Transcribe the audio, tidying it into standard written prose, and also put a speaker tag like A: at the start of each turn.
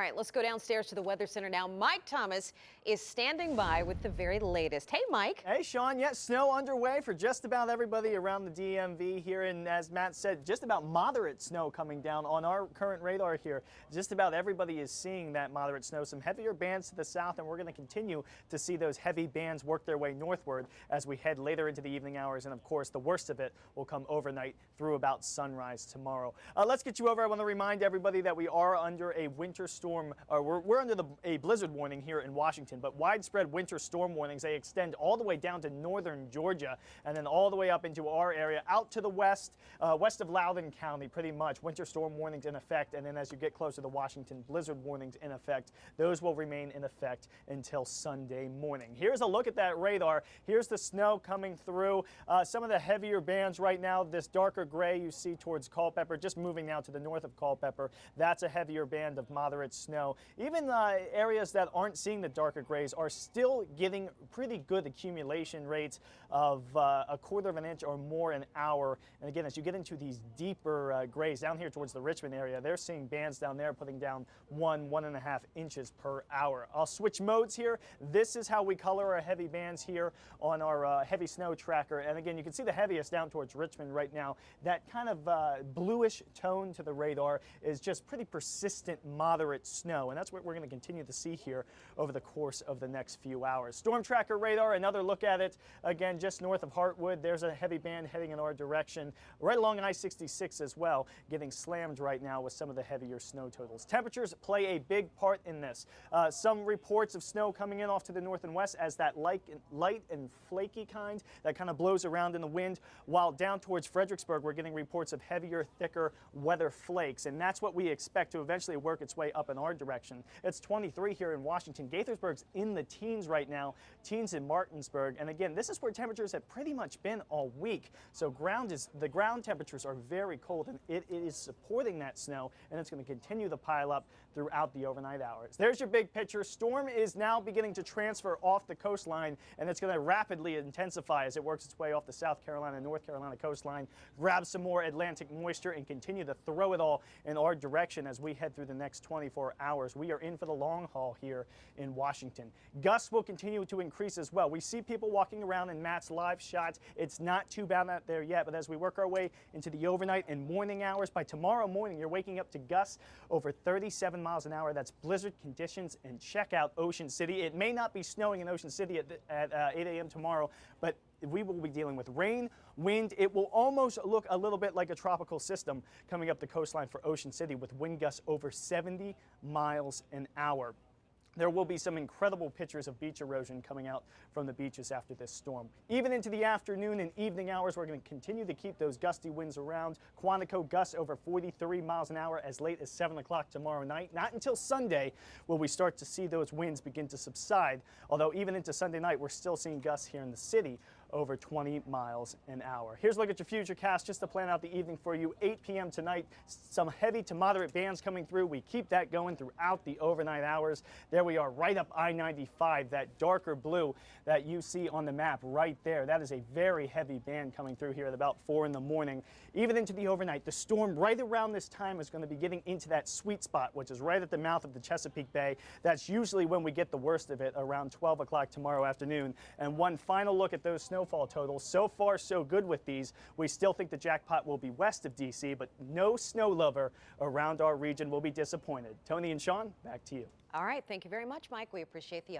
A: right, let's go downstairs to the Weather Center now. Mike Thomas is standing by with the very latest. Hey, Mike.
B: Hey, Sean. Yeah, snow underway for just about everybody around the DMV here. And as Matt said, just about moderate snow coming down on our current radar here. Just about everybody is seeing that moderate snow. Some heavier bands to the south, and we're going to continue to see those heavy bands work their way northward as we head later into the evening hours. And of course, the worst of it will come overnight through about sunrise tomorrow. Let's get you over. I want to remind everybody that we are under a winter storm, or we're under a blizzard warning here in Washington, but widespread winter storm warnings, they extend all the way down to northern Georgia and then all the way up into our area, out to the west, west of Loudoun County, pretty much. Winter storm warnings in effect, and then as you get closer to Washington, blizzard warnings in effect. Those will remain in effect until Sunday morning. Here's a look at that radar. Here's the snow coming through. Some of the heavier bands right now, this darker gray you see towards Culpeper, just moving now to the north of Culpeper, that's a heavier band of moderate snow. Even areas that aren't seeing the darker grays are still getting pretty good accumulation rates of a quarter of an inch or more an hour. And again, as you get into these deeper grays down here towards the Richmond area, they're seeing bands down there putting down 1.5 inches per hour. I'll switch modes here. This is how we color our heavy bands here on our heavy snow tracker. And again, you can see the heaviest down towards Richmond right now. That kind of bluish tone to the radar is just pretty persistent moderate snow, and that's what we're going to continue to see here over the course of the next few hours. Storm tracker radar, another look at it, again just north of Hartwood. There's a heavy band heading in our direction, right along I-66 as well, getting slammed right now with some of the heavier snow totals. Temperatures play a big part in this. Some reports of snow coming in off to the north and west as that light and flaky kind that kind of blows around in the wind, while down towards Fredericksburg we're getting reports of heavier, thicker weather flakes, and that's what we expect to eventually work its way up in our direction. It's 23 here in Washington. Gaithersburg's in the teens right now, teens in Martinsburg, and again, this is where temperatures have pretty much been all week. So the ground temperatures are very cold, and it is supporting that snow, and it's going to continue to pile up throughout the overnight hours. There's your big picture. Storm is now beginning to transfer off the coastline, and it's going to rapidly intensify as it works its way off the South Carolina, North Carolina coastline, grab some more Atlantic moisture, and continue to throw it all in our direction as we head through the next 24 hours. We are in for the long haul here in Washington. Gusts will continue to increase as well. We see people walking around in Matt's live shots. It's not too bad out there yet, but as we work our way into the overnight and morning hours, by tomorrow morning, you're waking up to gusts over 37 miles an hour. That's blizzard conditions, and check out Ocean City. It may not be snowing in Ocean City at 8 a.m. tomorrow, but we will be dealing with rain, wind. It will almost look a little bit like a tropical system coming up the coastline for Ocean City with wind gusts over 70 miles an hour. There will be some incredible pictures of beach erosion coming out from the beaches after this storm. Even into the afternoon and evening hours, we're going to continue to keep those gusty winds around. Quantico gusts over 43 miles an hour as late as 7 o'clock tomorrow night. Not until Sunday will we start to see those winds begin to subside, although even into Sunday night, we're still seeing gusts here in the city over 20 miles an hour. Here's a look at your futurecast just to plan out the evening for you. 8 p.m. tonight, some heavy to moderate bands coming through. We keep that going throughout the overnight hours. There we are, right up I-95, that darker blue that you see on the map right there. That is a very heavy band coming through here at about 4 in the morning. Even into the overnight, the storm right around this time is going to be getting into that sweet spot, which is right at the mouth of the Chesapeake Bay. That's usually when we get the worst of it, around 12 o'clock tomorrow afternoon. And one final look at those snowfall totals. So far, so good with these. We still think the jackpot will be west of D.C., but no snow lover around our region will be disappointed. Tony and Sean, back to you.
A: All right, thank you very much, Mike. We appreciate the update.